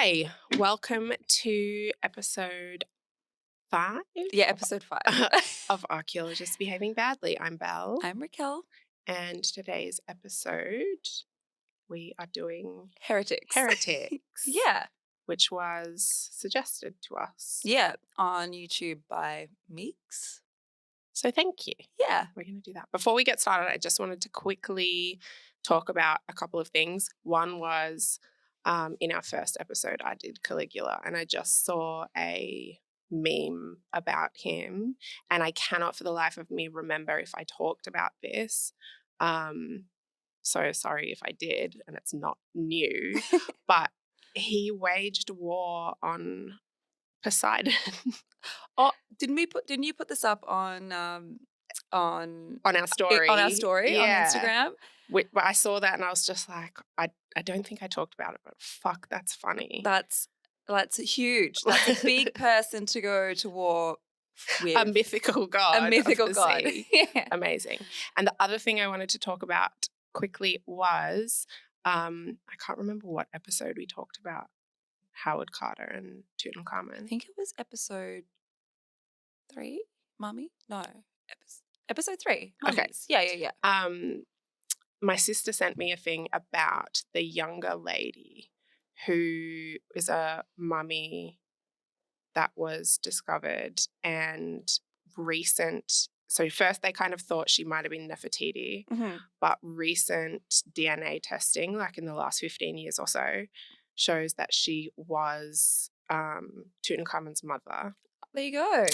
Hi, welcome to episode 5 Yeah, episode 5. of Archaeologists Behaving Badly. I'm Belle, I'm Raquel. and today's episode we are doing Heretics. Heretics, Yeah. which was suggested to us. Yeah, on YouTube by Meeks. So thank you. Yeah. We're going to do that. Before we get started, I just wanted to quickly talk about a couple of things. One was in our first episode, I did Caligula, and I just saw a meme about him, and I cannot for the life of me remember if I talked about this. So sorry if I did, and it's not new, but he waged war on Poseidon. Oh, didn't you put this up on our story. on Instagram? But I saw that and I was just like, I don't think I talked about it, but fuck, that's funny. That's huge. That's a big person to go to war with. A mythical god. A mythical of the god. sea. Yeah. Amazing. And the other thing I wanted to talk about quickly was, I can't remember what episode we talked about Howard Carter and Tutankhamun. I think it was episode 3, Mummy? No. Episode 3. Mummies. Okay. Yeah. My sister sent me a thing about the younger lady who is a mummy that was discovered and recent. So first they kind of thought she might have been Nefertiti, but recent DNA testing, like in the last 15 years or so, shows that she was Tutankhamun's mother. There you go.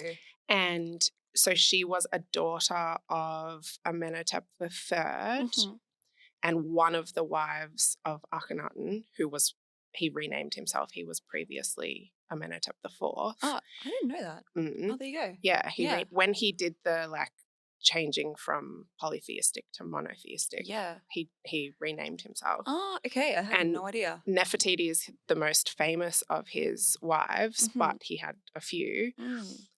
And so she was a daughter of Amenhotep III, and one of the wives of Akhenaten, he renamed himself. He was previously Amenhotep IV. Oh, I didn't know that. Oh, there you go. Yeah, when he did the changing from polytheistic to monotheistic, he renamed himself. Oh, okay. I had no idea. Nefertiti is the most famous of his wives, but he had a few.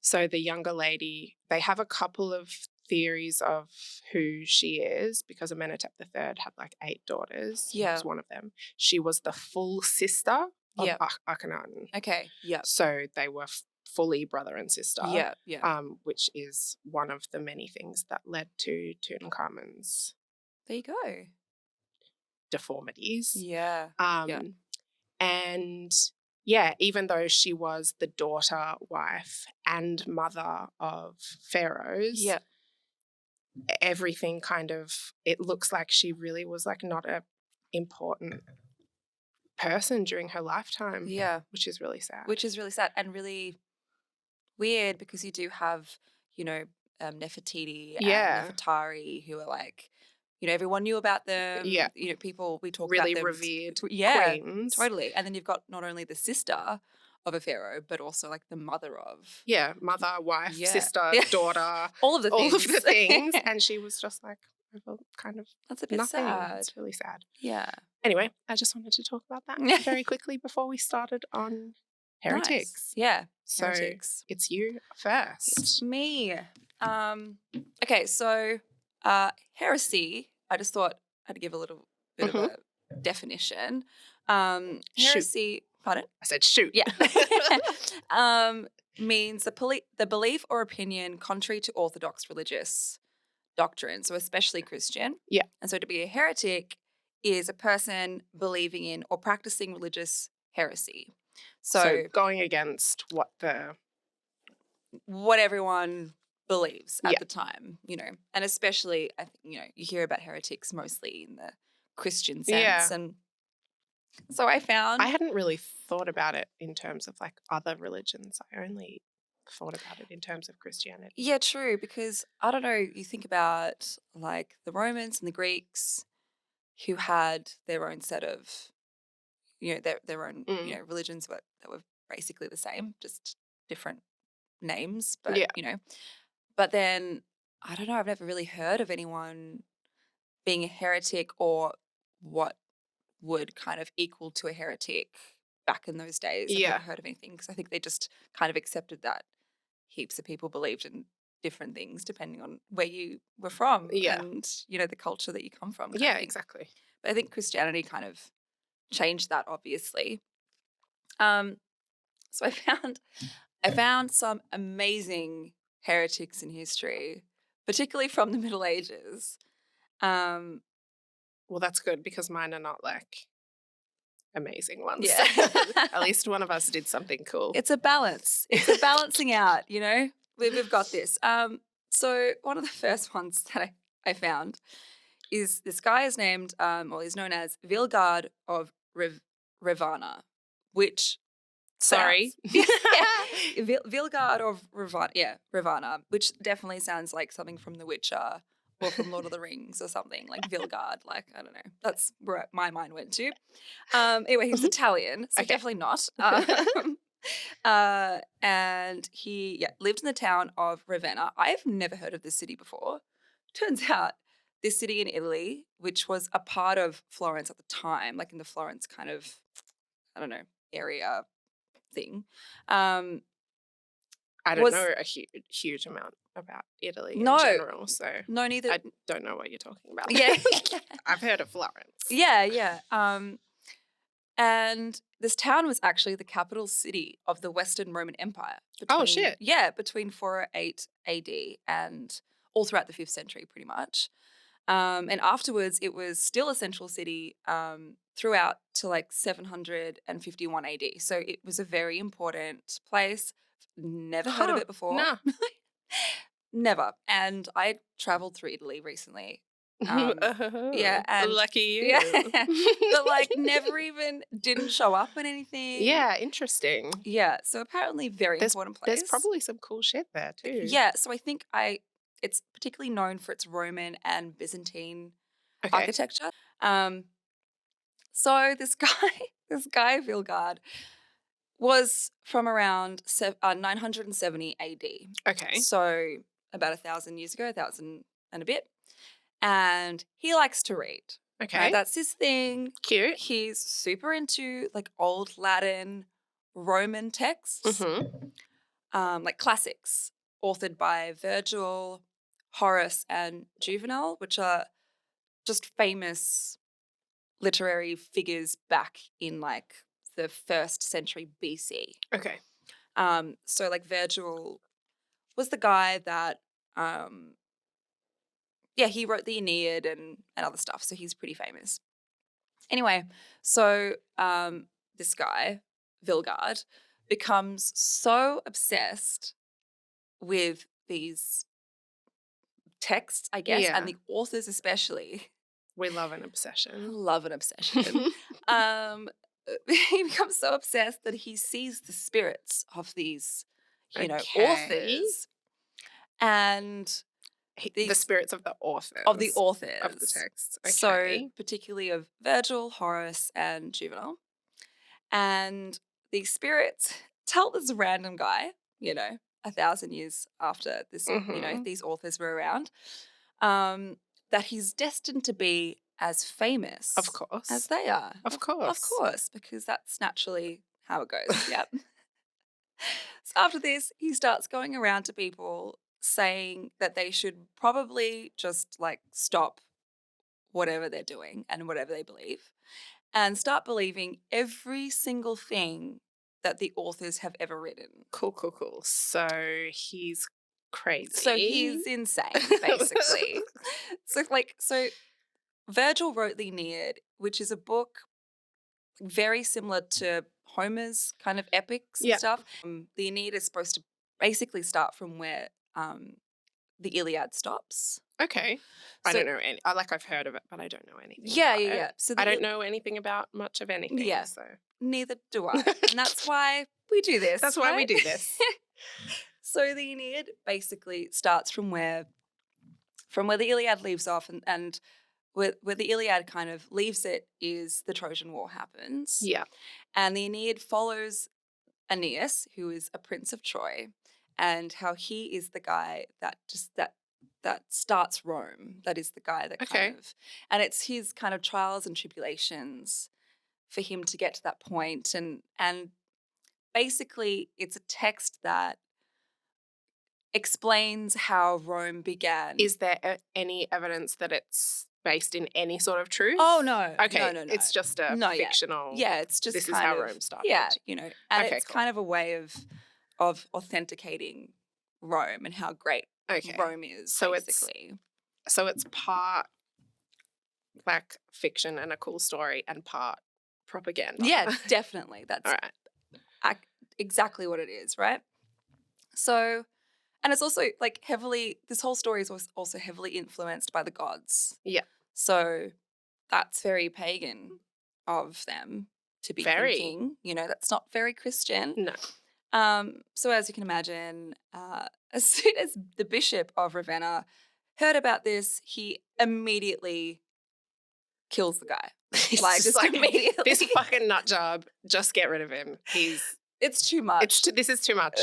So the younger lady, they have a couple of theories of who she is, because Amenhotep III had 8 daughters. Yeah. She was one of them. She was the full sister of Akhenaten. Okay, yeah. So they were fully brother and sister. Yeah. Which is one of the many things that led to Tutankhamun's there you go. deformities. Yeah. And yeah, even though she was the daughter, wife, and mother of pharaohs, everything it looks like she really was not a important person during her lifetime. Yeah. Which is really sad. And really weird, because you do have, Nefertiti and Nefertari, who are everyone knew about them. Yeah. People, we talk really about them. revered queens. Totally. And then you've got not only the sister of a pharaoh, but also the mother of. Yeah, mother, wife, sister, daughter. All of the things. And she was just kind of that's a bit nothing. sad. It's really sad. Yeah. Anyway, I just wanted to talk about that very quickly before we started on Heretics. Nice. Yeah. So Heretics. It's you first. It's me. Okay, so heresy, I just thought I'd give a little bit of a definition. Heresy, pardon? I said shoot. Yeah. Means the belief or opinion contrary to orthodox religious doctrine, so especially Christian. Yeah. And so to be a heretic is a person believing in or practicing religious heresy. So going against what everyone believes at the time, and especially I think you hear about heretics mostly in the Christian sense, and so I hadn't really thought about it in terms of other religions. I only thought about it in terms of Christianity. Yeah, true, because I don't know, you think about the Romans and the Greeks, who had their own set of their own religions, but that were basically the same, just different names, but but then I don't know, I've never really heard of anyone being a heretic or what would kind of equal to a heretic back in those days. I've never heard of anything, because I think they just kind of accepted that heaps of people believed in different things depending on where you were from and the culture that you come from. Yeah, exactly. But I think Christianity kind of changed that, obviously. So I found some amazing heretics in history, particularly from the Middle Ages. Well, that's good because mine are not like amazing ones. Yeah. At least one of us did something cool. It's a balance. It's a balancing out, you know? We've got this. So one of the first ones that I found is this guy is named, he's known as Vilgard of Ravenna, which Sorry. Vilgard of Ravenna, which definitely sounds like something from The Witcher or from Lord of the Rings or something, like Vilgard, like, I don't know. That's where my mind went to. Anyway, he was Italian, so definitely not. And he lived in the town of Ravenna. I've never heard of this city before. Turns out this city in Italy, which was a part of Florence at the time, like in the Florence kind of, I don't know, area thing. I don't know a huge amount about Italy in general, so no, neither. I don't know what you're talking about. Yeah. I've heard of Florence. Yeah. And this town was actually the capital city of the Western Roman Empire. Oh, shit. Yeah, between 408 AD and all throughout the 5th century, pretty much. And afterwards, it was still a central city throughout to like 751 AD. So it was a very important place. Never heard of it before. Nah. Never. And I traveled through Italy recently. Yeah, and lucky you. Yeah, but like never even didn't show up in anything. Yeah, interesting. Yeah, so apparently very important place. There's probably some cool shit there too. Yeah, so I think it's particularly known for its Roman and Byzantine architecture. So this guy Vilgard was from around 970 AD. Okay. So about 1,000 years ago, 1,000 and a bit. And he likes to read. Okay. Right? That's his thing. Cute. He's super into like old Latin, Roman texts, like classics, authored by Virgil, Horace, and Juvenal, which are just famous literary figures back in like the 1st century BC. Okay. So like Virgil was the guy that he wrote the Aeneid and other stuff, so he's pretty famous. Anyway, so this guy, Vilgard, becomes so obsessed with these texts, I guess, and the authors especially. We love an obsession. Love an obsession. He becomes so obsessed that he sees the spirits of these, authors. And the spirits of the authors. Of the authors. Of the text. Okay. So particularly of Virgil, Horace, and Juvenal. And these spirits tell this random guy, 1,000 years after this, these authors were around, that he's destined to be as famous of course as they are. Of course. Of course, because that's naturally how it goes. Yep. So after this, he starts going around to people saying that they should probably just like stop whatever they're doing and whatever they believe and start believing every single thing that the authors have ever written. Cool. So he's crazy. So he's insane, basically. So Virgil wrote the Aeneid, which is a book very similar to Homer's kind of epics and stuff. The Aeneid is supposed to basically start from where the Iliad stops. Okay. I don't know any. I've heard of it, but I don't know anything. Yeah. So I don't know anything about much of anything. Yeah. So neither do I, and that's why we do this. That's why we do this. So the Aeneid basically starts from where the Iliad leaves off, and where the Iliad kind of leaves it is the Trojan War happens. Yeah. And the Aeneid follows Aeneas, who is a prince of Troy, and how he is the guy that starts Rome. That is the guy that kind of, and it's his kind of trials and tribulations for him to get to that point. And basically it's a text that explains how Rome began. Is there any evidence that it's based in any sort of truth? Oh, no. Okay. No. It's just a No, yeah. fictional. Yeah, it's just This is kind how of, Rome started. Yeah, you know, and Okay, it's cool. kind of a way of authenticating Rome and how great Rome is, So basically. it's part like fiction and a cool story and part propaganda. Yeah, definitely. That's All right. exactly what it is, right? So, and it's also like this whole story is also heavily influenced by the gods. Yeah. So that's very pagan of them to be thinking, you know, that's not very Christian. No. So as you can imagine, as soon as the Bishop of Ravenna heard about this, he immediately kills the guy. Like, just like immediately. This fucking nut job, just get rid of him. It's too much. This is too much.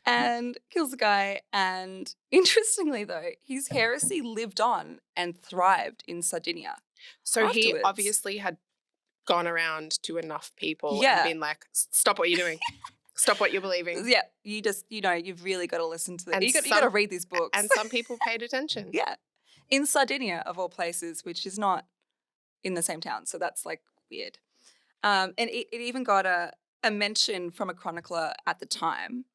And kills the guy. And interestingly, though, his heresy lived on and thrived in Sardinia. So afterwards. he obviously had gone around to enough people Yeah. and been like, stop what you're doing. Stop what you're believing. Yeah, you just, you know, you've really got to listen to And you got to read these books. And some people paid attention. Yeah. In Sardinia, of all places, which is not in the same town. So that's like weird. And it even got a mention from a chronicler at the time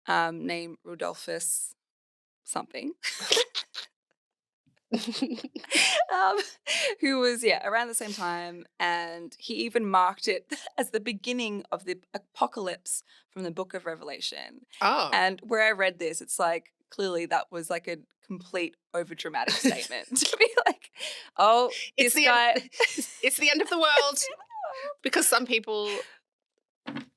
named Rudolphus something. Who was, around the same time. And he even marked it as the beginning of the apocalypse from the book of Revelation. Oh. And where I read this, it's like, clearly that was like a complete overdramatic statement to be like, oh, it's the end of the world because some people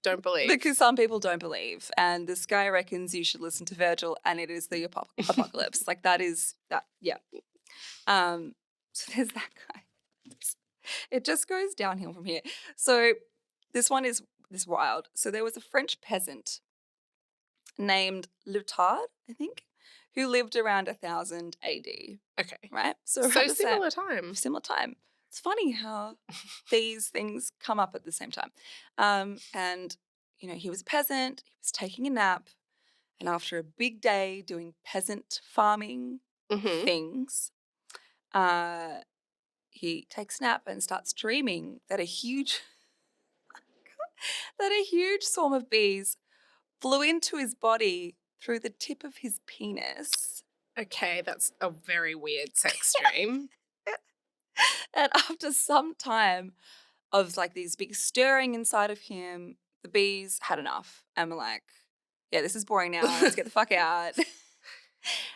don't believe. Because some people don't believe. And this guy reckons you should listen to Virgil and it is the apocalypse. Like that is that, yeah. So there's that guy. It just goes downhill from here. So this one is wild. So there was a French peasant named Letard, I think, who lived around 1000 AD. Okay. Right? So similar time. Similar time. It's funny how these things come up at the same time. And, you know, he was a peasant. He was taking a nap. And after a big day doing peasant farming things, he takes a nap and starts dreaming that a huge swarm of bees flew into his body through the tip of his penis. Okay, that's a very weird sex dream. And after some time of like these big stirring inside of him, the bees had enough and were like, yeah, this is boring now. Let's get the fuck out.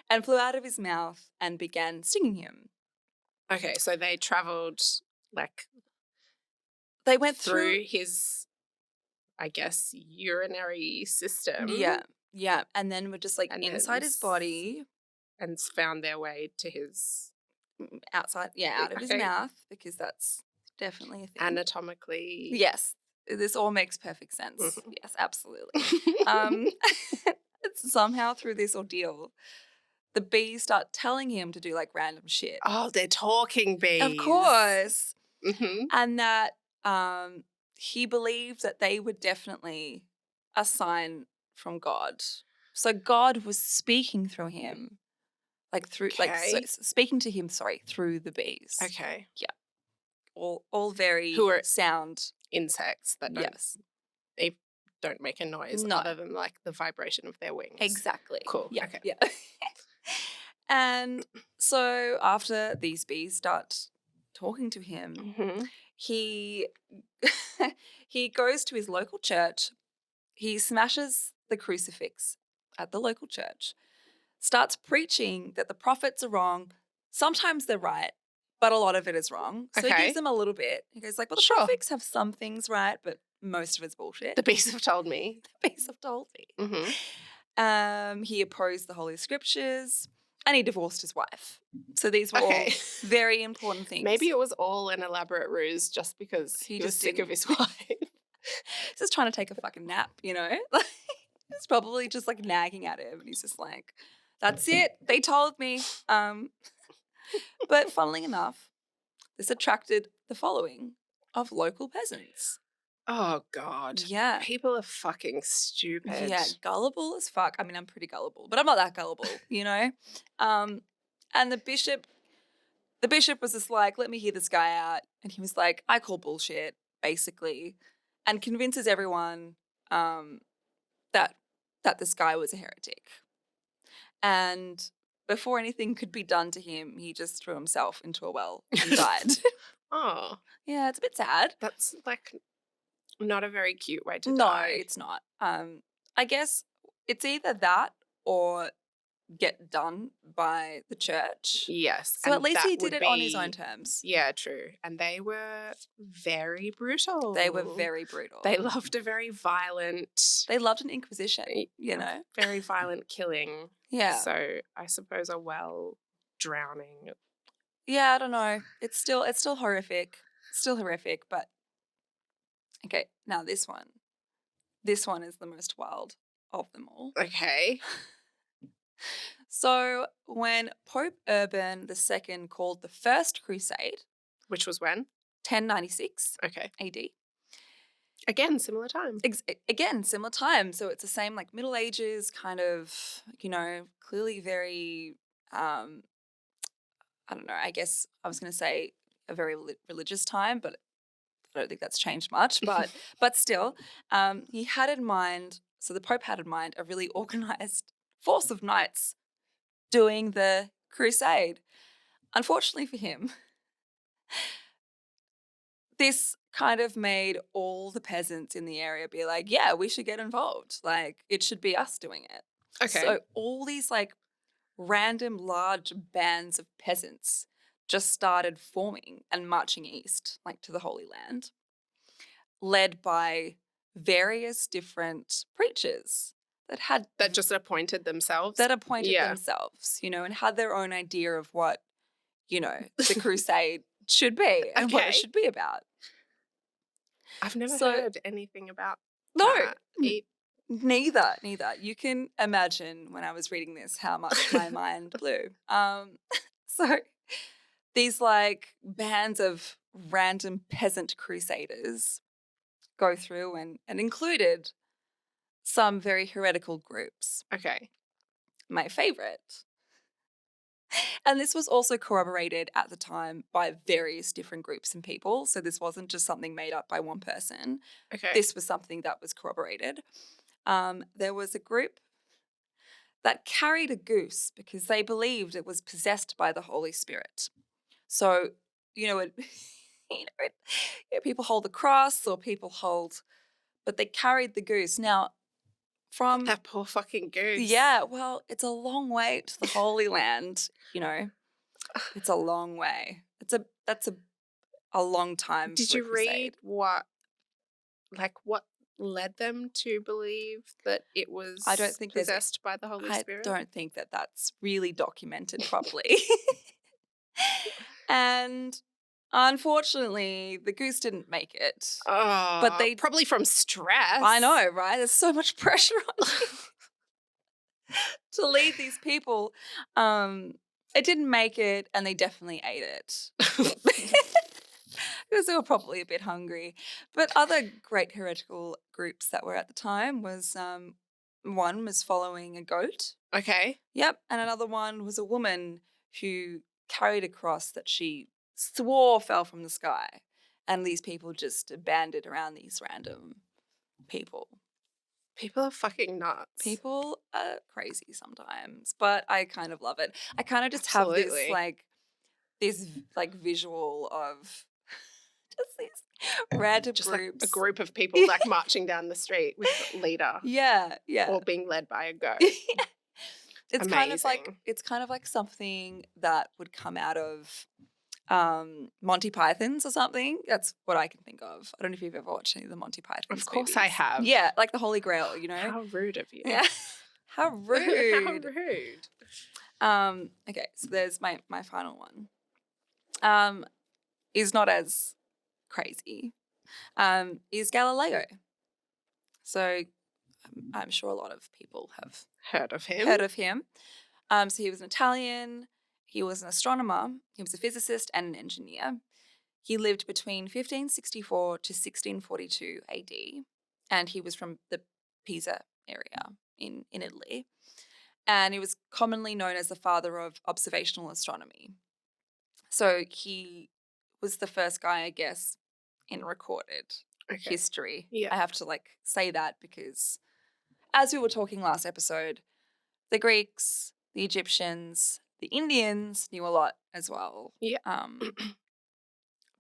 And flew out of his mouth and began stinging him. Okay, so they traveled they went through his, I guess, urinary system. Yeah. And then were just like inside his body. And found their way to his outside, out of his mouth, because that's definitely a thing. Anatomically. Yes. This all makes perfect sense. Mm-hmm. Yes, absolutely. Somehow through this ordeal, the bees start telling him to do like random shit. Oh, they're talking bees. Of course. Mm-hmm. And that he believed that they were definitely a sign from God. So God was speaking through him. Like through, speaking to him, through the bees. Okay. Yeah. All very sound insects that don't make a noise other than like the vibration of their wings. Exactly. Cool. Yeah. Okay. Yeah. And so after these bees start talking to him, he goes to his local church. He smashes the crucifix at the local church. Starts preaching that the prophets are wrong. Sometimes they're right, but a lot of it is wrong. So he gives them a little bit. He goes like, well, the prophets have some things right, but most of it's bullshit. The bees have told me. The bees have told me. He opposed the Holy Scriptures and he divorced his wife. So these were all very important things. Maybe it was all an elaborate ruse just because he was sick of his wife. He's just trying to take a fucking nap, you know? He's probably just like nagging at him and he's just like, that's it. They told me. But funnily enough, this attracted the following of local peasants. Oh, God. Yeah. People are fucking stupid. Yeah, gullible as fuck. I mean, I'm pretty gullible, but I'm not that gullible, you know? And the bishop the bishop was just like, let me hear this guy out. And he was like, I call bullshit, basically, and convinces everyone that this guy was a heretic. And before anything could be done to him, he just threw himself into a well and died. Oh. Yeah, it's a bit sad. That's like not a very cute way to No, die. it's not. I guess it's either that or get done by the church. Yes. So at least he did would it on his own terms. Yeah, true. And they were very brutal. They were very brutal. They loved a very violent... They loved an inquisition, you know? Very violent killing. Yeah. So I suppose a well drowning. Yeah, I don't know. It's still horrific. Still horrific, but... Okay, now this one. This one is the most wild of them all. Okay. So when Pope Urban II called the First Crusade... Which was when? 1096 Okay. AD. Again, similar time. Again, similar time. So it's the same, like, Middle Ages, kind of, you know, clearly very, I don't know, I guess I was going to say a very religious time, but I don't think that's changed much. But still, he had in mind, so the Pope had in mind a really organized force of knights doing the crusade. Unfortunately for him, this kind of made all the peasants in the area be like, yeah, we should get involved. Like, it should be us doing it. Okay. So all these, like, random large bands of peasants just started forming and marching east, like, to the Holy Land, led by various different preachers that just appointed themselves? Themselves, you know, and had their own idea of what, you know, the crusade should be and what it should be about. I've never heard anything about that. No. Neither. You can imagine when I was reading this how much my mind blew. So these, like, bands of random peasant crusaders go through and included some very heretical groups. Okay. My favorite. And this was also corroborated at the time by various different groups and people. So this wasn't just something made up by one person. Okay. This was something that was corroborated. There was a group that carried a goose because they believed it was possessed by the Holy Spirit. So, you know, people hold the cross or people hold, but they carried the goose. Now, from that poor fucking goose. Yeah, well, it's a long way to the Holy Land, you know. It's a long way. That's a long time. Did you read what led them to believe that it was possessed by the Holy Spirit? I don't think that that's really documented properly. And unfortunately, the goose didn't make it. Oh, but they probably from stress. I know, right? There's so much pressure on you to lead these people. It didn't make it, and they definitely ate it. Because they were probably a bit hungry. But other great heretical groups that were at the time was one was following a goat. Okay. Yep. And another one was a woman who carried a cross that she swore fell from the sky. And these people just banded around these random people. People are fucking nuts. People are crazy sometimes, but I kind of love it. I kind of just have this visual of just these random groups. Like a group of people like marching down the street with a leader. Yeah. Or being led by a goat. It's kind of like something that would come out of Monty Python's or something. That's what I can think of. I don't know if you've ever watched any of the Monty Python movies. Of course I have. Yeah, like the Holy Grail, you know. How rude of you. Yeah. How rude. How rude. Okay, so there's my final one. Is not as crazy. Is Galileo. So I'm sure a lot of people have heard of him. So he was an Italian. He was an astronomer. He was a physicist and an engineer. He lived between 1564 to 1642 AD, and he was from the Pisa area in Italy. And he was commonly known as the father of observational astronomy. So he was the first guy, I guess, in recorded history. Yeah. I have to say that because as we were talking last episode, the Greeks, the Egyptians, the Indians knew a lot as well. Yeah.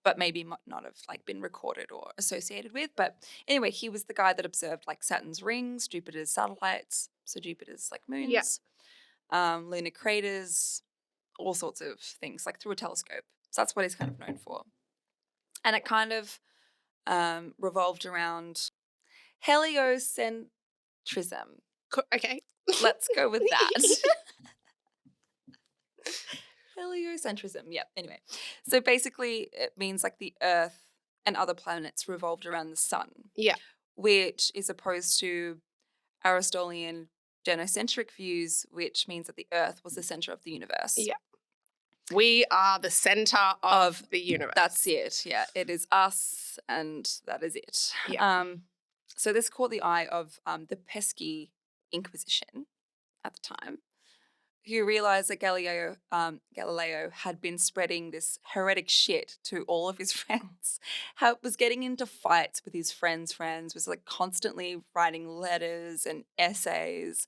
But maybe not have been recorded or associated with. But anyway, he was the guy that observed Saturn's rings, Jupiter's satellites, so Jupiter's moons, lunar craters, all sorts of things through a telescope. So that's what he's kind of known for. And it kind of revolved around heliocentrism. Okay. Let's go with that. Heliocentrism. Yeah. Anyway, so basically it means the Earth and other planets revolved around the sun. Yeah. Which is opposed to Aristotelian genocentric views, which means that the Earth was the center of the universe. Yeah. We are the center of the universe. That's it. Yeah. It is us and that is it. Yeah. So this caught the eye of the pesky Inquisition at the time, who realized that Galileo had been spreading this heretic shit to all of his friends. How was getting into fights with his friends' was constantly writing letters and essays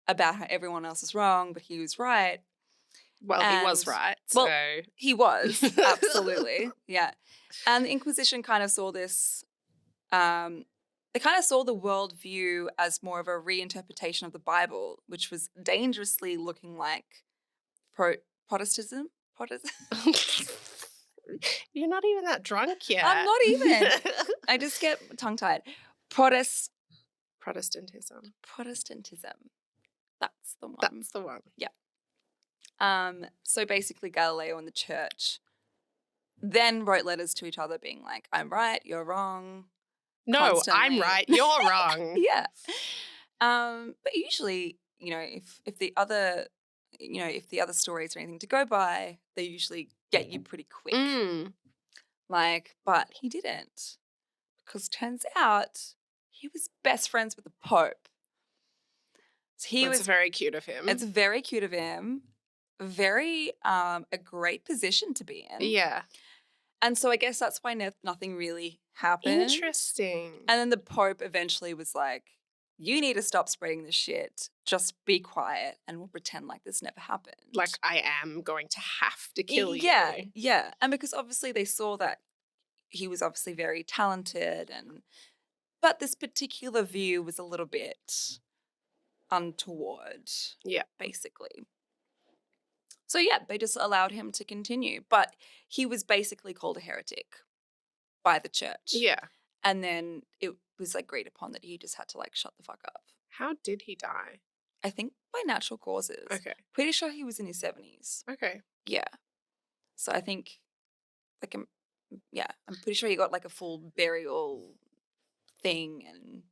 about how everyone else is wrong, but he was right. Well, he was right. So. Well, he was, absolutely. Yeah. And the Inquisition kind of saw this, they kind of saw the worldview as more of a reinterpretation of the Bible, which was dangerously looking like Protestantism. You're not even that drunk yet. I'm not even. I just get tongue-tied. Protestantism. That's the one. That's the one. Yeah. So basically Galileo and the church then wrote letters to each other being like, I'm right, you're wrong. No, constantly. I'm right, you're wrong. Yeah. But usually, if the other stories are anything to go by, they usually get you pretty quick. But he didn't. Because turns out he was best friends with the Pope. So That's very cute of him. It's very cute of him. Very a great position to be in. Yeah. And so I guess that's why nothing really happened. Interesting. And then the Pope eventually was like, you need to stop spreading this shit. Just be quiet and we'll pretend like this never happened. I am going to have to kill you. Yeah. And because obviously they saw that he was obviously very talented but this particular view was a little bit untoward. Yeah. Basically. So yeah, they just allowed him to continue. But he was basically called a heretic by the church. Yeah. And then it was agreed upon that he just had to shut the fuck up. How did he die? I think by natural causes. Okay. Pretty sure he was in his 70s. Okay. Yeah. So I think I'm pretty sure he got a full burial thing and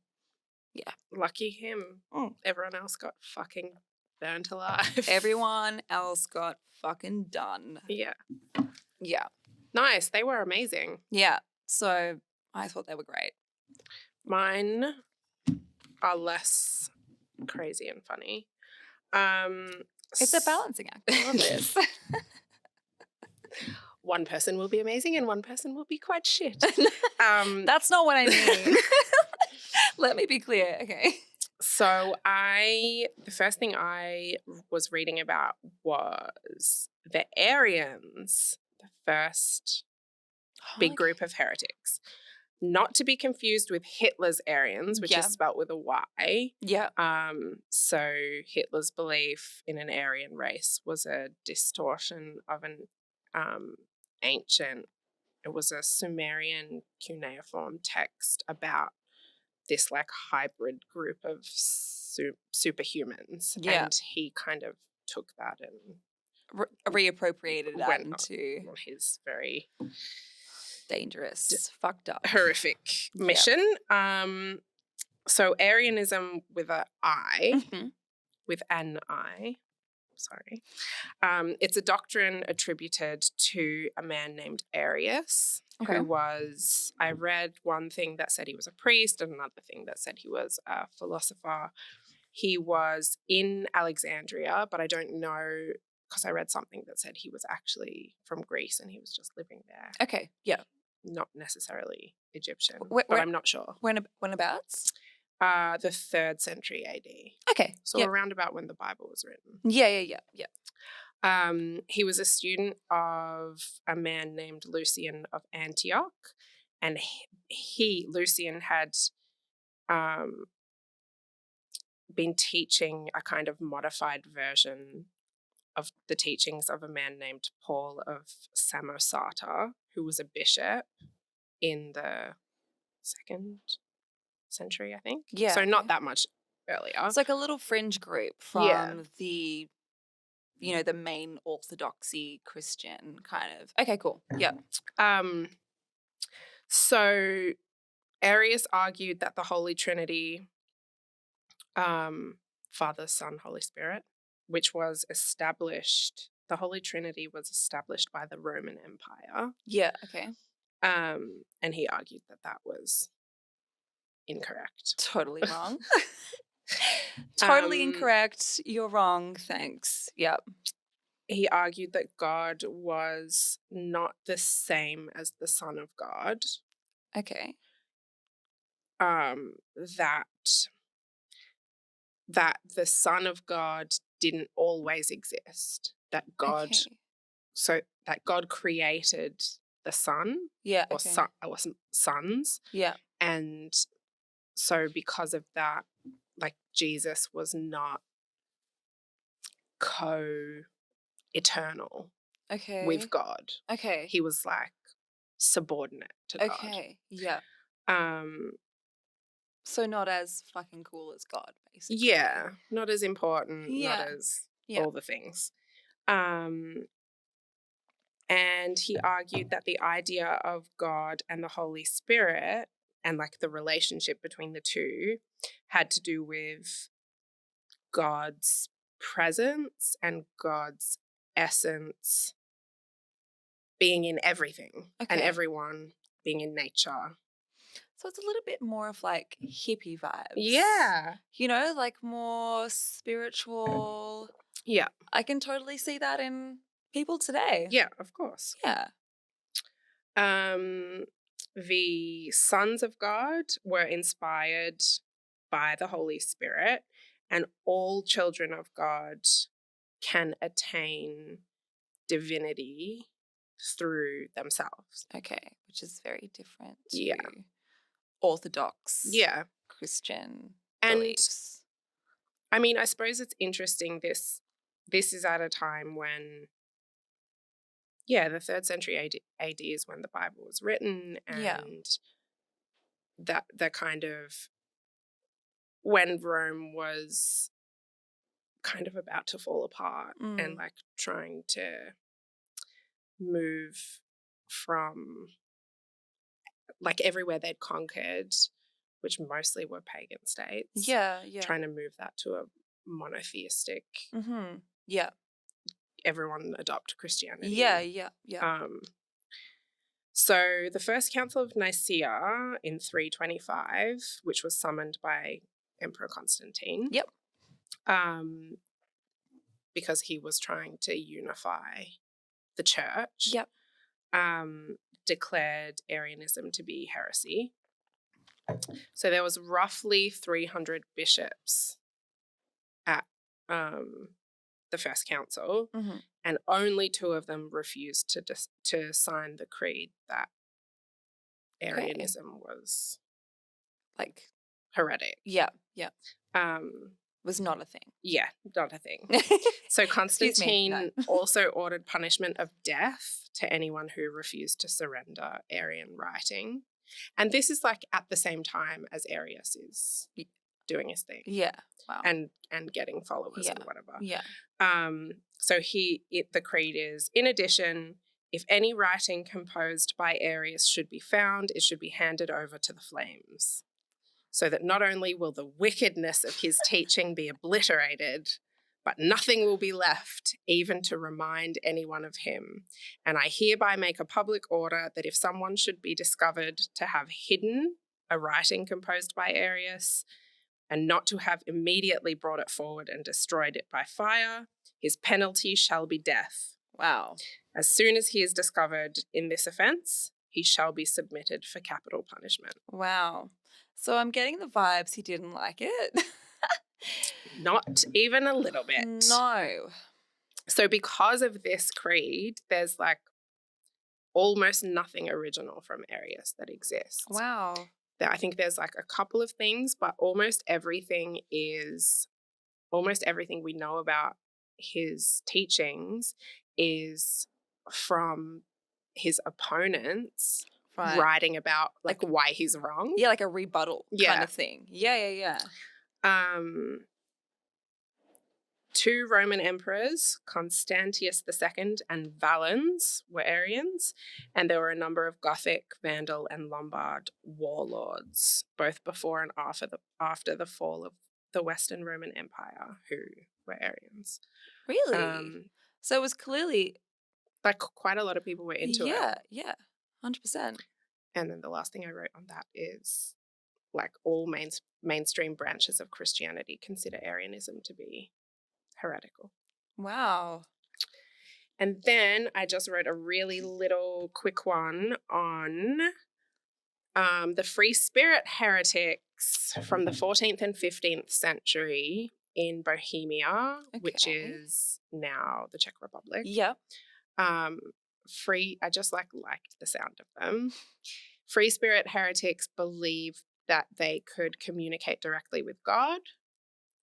yeah. Lucky him. Everyone else got fucking burnt alive. Everyone else got fucking done. Yeah. Yeah. Nice. They were amazing. Yeah. So I thought they were great. Mine are less crazy and funny. It's a balancing act. I love this. One person will be amazing and one person will be quite shit. That's not what I mean. Let me be clear. Okay. So the first thing I was reading about was the Arians, the first big group of heretics. Not to be confused with Hitler's Aryans, which is spelt with a Y. Yeah. So Hitler's belief in an Aryan race was a distortion of an it was a Sumerian cuneiform text about this hybrid group of superhumans. Yeah. And he kind of took that and reappropriated that into his very dangerous, fucked up, horrific mission. So Arianism with an I, with an I. Sorry. It's a doctrine attributed to a man named Arius, who was, I read one thing that said he was a priest and another thing that said he was a philosopher. He was in Alexandria, but I don't know because I read something that said he was actually from Greece and he was just living there. Okay, yeah. Not necessarily Egyptian, Wh- but wh- I'm not sure. Whenabouts? The 3rd century AD. Okay. So yep. around about when the Bible was written. Yeah. He was a student of a man named Lucian of Antioch, and Lucian, had been teaching a kind of modified version of the teachings of a man named Paul of Samosata, who was a bishop in the 2nd century, I think. Yeah. So okay. not that much earlier. It's like a little fringe group from the, the main orthodoxy Christian kind of. Okay, cool. Yeah. So Arius argued that the Holy Trinity, Father, Son, Holy Spirit, which was established, the Holy Trinity was established by the Roman Empire. Yeah, okay. And he argued that that was incorrect. Totally wrong. Totally incorrect. You're wrong. Thanks. Yep. He argued that God was not the same as the Son of God. Okay. That the Son of God didn't always exist. That God, so that God created the Son, yeah, or sons, yeah, and so because of that, like Jesus was not co-eternal with God. Okay. He was like subordinate to God. Okay. Yeah. So not as fucking cool as God, basically. Yeah, not as important, not as all the things. And he argued that the idea of God and the Holy Spirit and like the relationship between the two had to do with God's presence and God's essence being in everything and everyone, being in nature. So it's a little bit more of like hippie vibes. Yeah. Like more spiritual. Yeah. I can totally see that in people today. Yeah, of course. Yeah. The sons of God were inspired by the Holy Spirit, and all children of God can attain divinity through themselves. Okay, which is very different to Orthodox Christian beliefs. I mean, I suppose it's interesting this is at a time when the 3rd century AD is when the Bible was written, and that the kind of when Rome was kind of about to fall apart and like trying to move from like everywhere they'd conquered, which mostly were pagan states. Yeah. Trying to move that to a monotheistic. Mm-hmm. Yeah. Everyone adopt Christianity. Yeah. So the First Council of Nicaea in 325, which was summoned by Emperor Constantine. Yep. Because he was trying to unify the church. Yep. Declared Arianism to be heresy. So there was roughly 300 bishops at the First Council, and only 2 of them refused to sign the creed that Arianism was like heretic. Yeah. Was not a thing. Yeah, not a thing. So Constantine also ordered punishment of death to anyone who refused to surrender Arian writing. And this is like at the same time as Arius is doing his thing. Yeah. Wow. And getting followers and whatever. Yeah. So the creed is, in addition, if any writing composed by Arius should be found, it should be handed over to the flames, so that not only will the wickedness of his teaching be obliterated, but nothing will be left even to remind anyone of him. And I hereby make a public order that if someone should be discovered to have hidden a writing composed by Arius, and not to have immediately brought it forward and destroyed it by fire, his penalty shall be death. Wow. As soon as he is discovered in this offence, he shall be submitted for capital punishment. Wow. So I'm getting the vibes he didn't like it. Not even a little bit. No. So because of this creed, there's like almost nothing original from Arius that exists. Wow. I think there's like a couple of things, but almost everything we know about his teachings is from his opponents writing about like why he's wrong. Yeah, like a rebuttal kind of thing. Yeah. Two Roman emperors, Constantius II and Valens, were Arians, and there were a number of Gothic, Vandal, and Lombard warlords, both before and after the fall of the Western Roman Empire, who were Arians. Really? So it was clearly... like quite a lot of people were into it. Yeah, 100%. And then the last thing I wrote on that is like all mainstream branches of Christianity consider Arianism to be heretical. Wow. And then I just wrote a really little quick one on the Free Spirit heretics from the 14th and 15th century in Bohemia, which is now the Czech Republic. Yep. I just liked the sound of them. Free Spirit heretics believed that they could communicate directly with God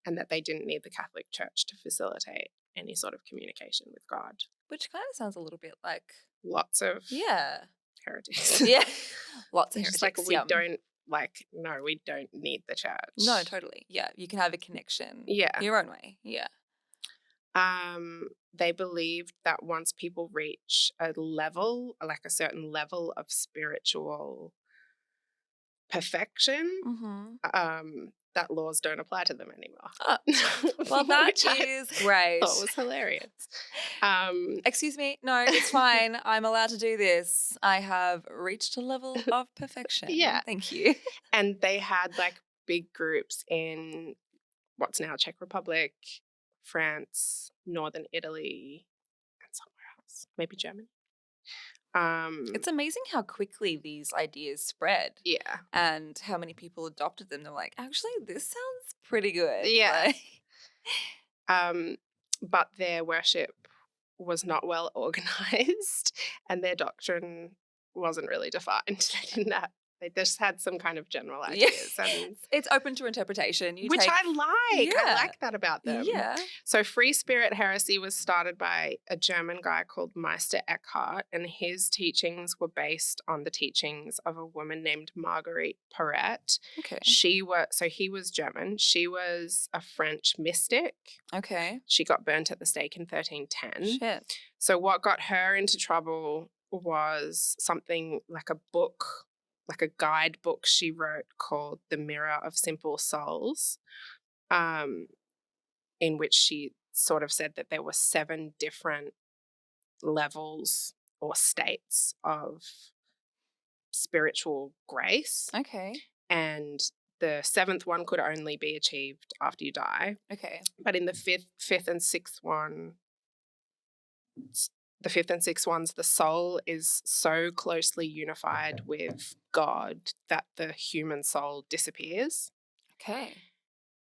and that they didn't need the Catholic Church to facilitate any sort of communication with God. Which kind of sounds a little bit like... lots of heretics. Yeah. Lots of heretics. Just like we don't need the church. No, totally. Yeah. You can have a connection. Yeah. Your own way. Yeah. They believed that once people reach a level, like a certain level of spiritual perfection, that laws don't apply to them anymore. Oh, well, that is great. That was hilarious. Excuse me. No, it's fine. I'm allowed to do this. I have reached a level of perfection. Yeah. Thank you. And they had like big groups in what's now Czech Republic, France, Northern Italy, and somewhere else, maybe Germany. It's amazing how quickly these ideas spread. Yeah. And how many people adopted them. They're like, actually, this sounds pretty good. Yeah. Like... but their worship was not well organized and their doctrine wasn't really defined. They just had some kind of general ideas. And it's open to interpretation. I like. Yeah. I like that about them. Yeah. So Free Spirit heresy was started by a German guy called Meister Eckhart, and his teachings were based on the teachings of a woman named Marguerite Porete. Okay. He was German. She was a French mystic. Okay. She got burnt at the stake in 1310. Shit. So what got her into trouble was something like a book, like a guidebook she wrote called The Mirror of Simple Souls, in which she sort of said that there were 7 different levels or states of spiritual grace. Okay. And the 7th one could only be achieved after you die. Okay. But in the fifth and sixth ones, the soul is so closely unified with God that the human soul disappears. Okay.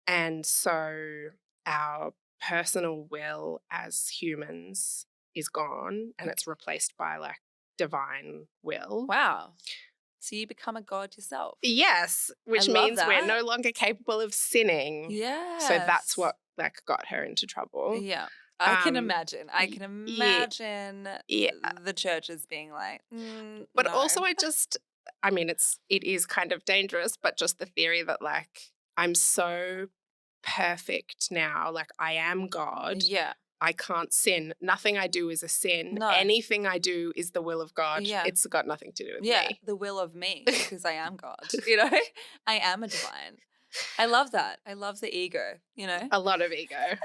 And so our personal will as humans is gone and it's replaced by like divine will. Wow. So you become a god yourself. Yes, which means we're no longer capable of sinning. Yeah. So that's what like got her into trouble. Yeah. I can imagine. The churches being like, but no. also it is kind of dangerous, but just the theory that like I'm so perfect now, like I am God. Yeah. I can't sin. Nothing I do is a sin. No. Anything I do is the will of God. Yeah. It's got nothing to do with me. The will of me, because I am God. You know, I am a divine. I love that. I love the ego, you know? A lot of ego.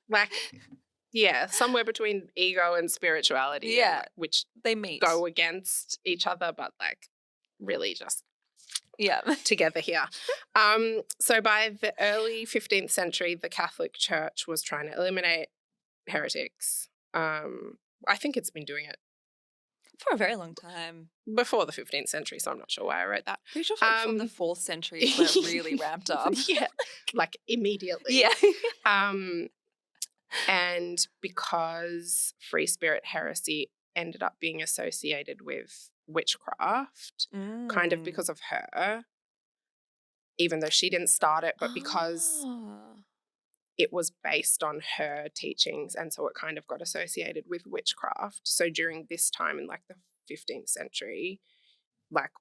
Like, yeah, somewhere between ego and spirituality. Yeah. Which they meet. Go against each other, but like really just Yeah. together here. So by the early 15th century, the Catholic Church was trying to eliminate heretics. I think it's been doing it For a very long time. before the 15th century, so I'm not sure why I wrote that. Pretty sure from the 4th century is where it really ramped up. Yeah, like immediately. Yeah. And because free spirit heresy ended up being associated with witchcraft, kind of because of her, even though she didn't start it, but because it was based on her teachings, and so it kind of got associated with witchcraft. So during this time in like the 15th century, like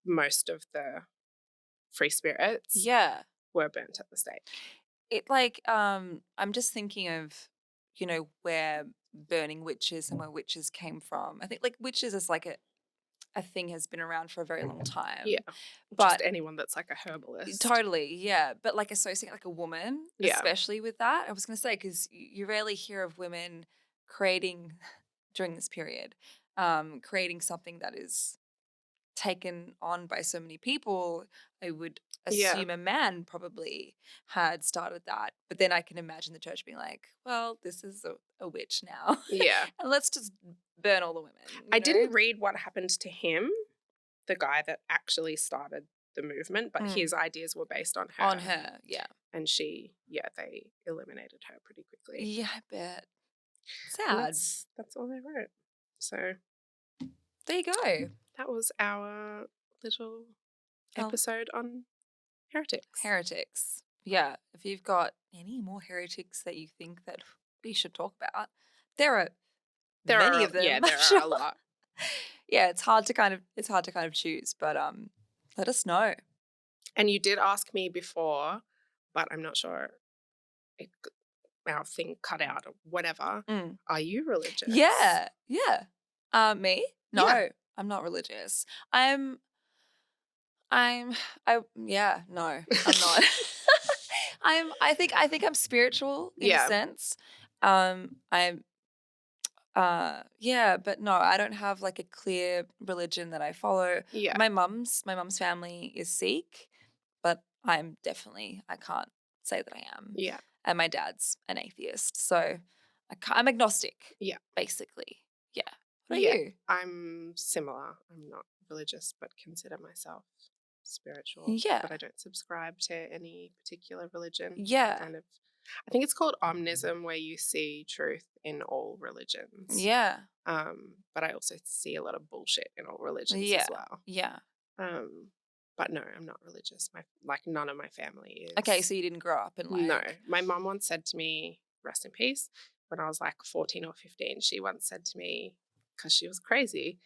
most of the free spirits were burnt at the stake. It like I'm just thinking of, you know, where burning witches and where witches came from. I think like witches is like a thing has been around for a very long time. Yeah. But just anyone that's like a herbalist. Totally, yeah. But like associate like a woman, Yeah. especially with that. I was going to say, because you rarely hear of women creating during this period, creating something that is taken on by so many people. I would assume a man probably had started that. But then I can imagine the church being like, well, this is a witch now. Yeah. And let's just burn all the women. I didn't read what happened to him, the guy that actually started the movement, but his ideas were based on her. On her, yeah. And they eliminated her pretty quickly. Yeah, I bet. Sad. That's all they wrote. So there you go. That was our little episode on heretics. Heretics. Yeah. If you've got any more heretics that you think that we should talk about, there are many of them. Yeah, there are a lot. Yeah, it's hard to kind of choose, but let us know. And you did ask me before, but I'm not sure our thing cut out or whatever. Are you religious? Yeah. Me? No, yeah. I'm not religious. No, I'm not. I think I'm spiritual in a sense. But no, I don't have like a clear religion that I follow. Yeah. My mum's family is Sikh, but I can't say that I am. Yeah. And my dad's an atheist, so I'm agnostic. Yeah. Basically. Yeah. What about you? I'm similar. I'm not religious, but consider myself spiritual. Yeah. But I don't subscribe to any particular religion. Yeah. I think it's called omnism, where you see truth in all religions. Yeah. But I also see a lot of bullshit in all religions as well. Yeah. But no, I'm not religious. None of my family is. Okay, so you didn't grow up in like... No. My mum once said to me, rest in peace, when I was like 14 or 15, she once said to me, because she was crazy,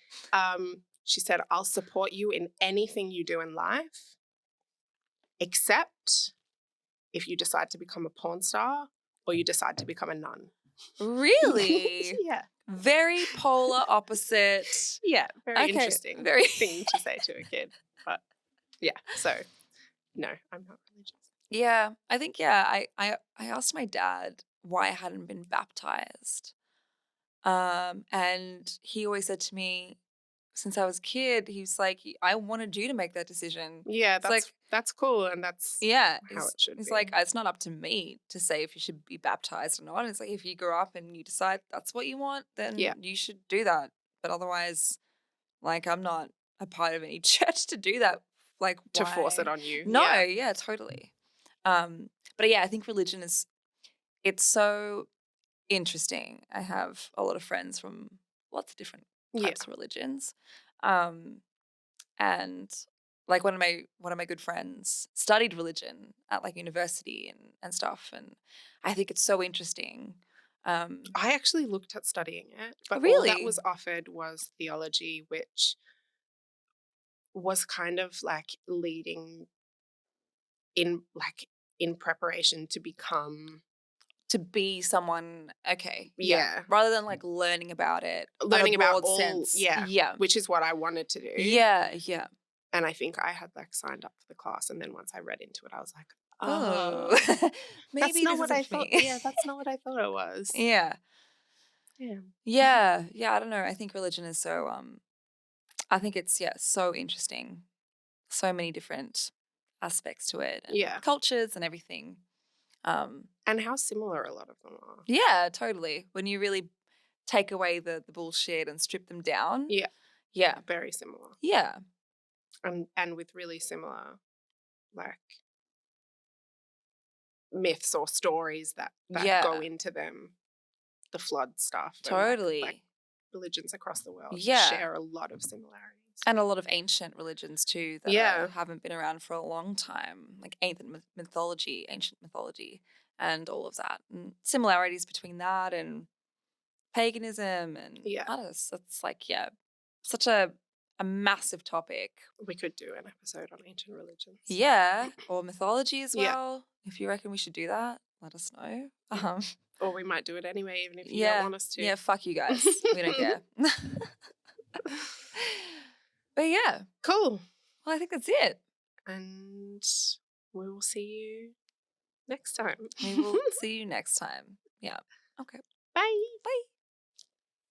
she said, I'll support you in anything you do in life, except if you decide to become a porn star or you decide to become a nun. Really? Yeah. Very polar opposite. Yeah, very interesting thing to say to a kid. But yeah, so no, I'm not religious. Yeah, I think, I asked my dad why I hadn't been baptized. And he always said to me, since I was a kid, he was like, I wanted you to make that decision. Yeah, that's cool, and that's how it should be. He's like, it's not up to me to say if you should be baptized or not. It's like, if you grow up and you decide that's what you want, then you should do that. But otherwise, like, I'm not a part of any church to do that. Like, to force it on you. No, yeah, totally. But yeah, I think religion it's so interesting. I have a lot of friends from lots of different types of religions. And like one of my good friends studied religion at like university and stuff, and I think it's so interesting. I actually looked at studying it, but really? all that was offered was theology, which was kind of like leading in preparation to become... To be someone, okay. Yeah. Rather than like learning about it. Learning about all, sense. Yeah. Which is what I wanted to do. Yeah. And I think I had like signed up for the class, and then once I read into it, I was like, maybe that's not what I thought. Me. Yeah, that's not what I thought it was. Yeah. I don't know. I think religion is so I think it's so interesting. so many different aspects to it, and Yeah. cultures and everything. And how similar a lot of them are. Yeah, totally. When you really take away the bullshit and strip them down. Yeah. Yeah. Very similar. Yeah. And with really similar, like, myths or stories that Yeah. go into them. The flood stuff. Totally. And like religions across the world Yeah. share a lot of similarities. And a lot of ancient religions too that haven't been around for a long time, like ancient mythology, and all of that. And similarities between that and paganism and others. It's like, such a massive topic. We could do an episode on ancient religions. Yeah, or mythology as well. If you reckon we should do that, let us know. Or we might do it anyway, even if you don't want us to. Yeah, fuck you guys. We don't care. But yeah. Cool. Well, I think that's it. And we will see you next time. We will see you next time. Yeah. Okay. Bye. Bye.